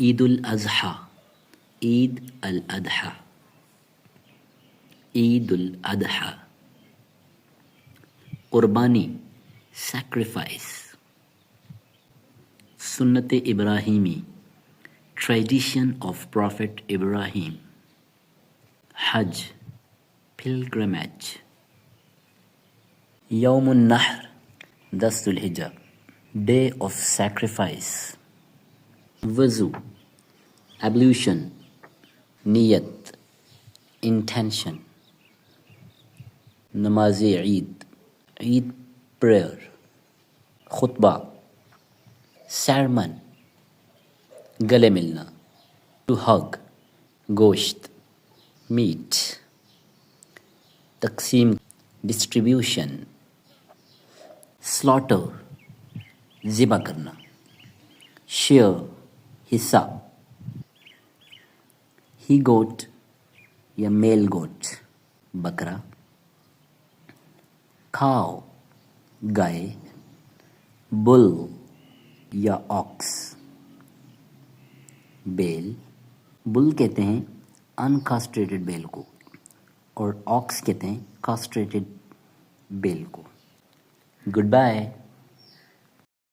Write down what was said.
عید الاضحیٰ، عید الاضحیٰ، عید الاضحیٰ. قربانی sacrifice. سنت ابراہیمی tradition of Prophet Ibrahim. Hajj pilgrimage. یوم النحر 10 ذو الحجہ day of sacrifice. وضو ablution نیت intention. نماز عید عید prayer. خطبہ sermon گلے ملنا. to hug گوشت meat. تقسیم distribution. slaughter ذبح کرنا. share حصہ. he goat یا میل گوٹ بکرا. cow گائے. bull یا ox بیل. bull کہتے ہیں uncasturated بیل کو اور ox کہتے ہیں castrated بیل کو. Good bye.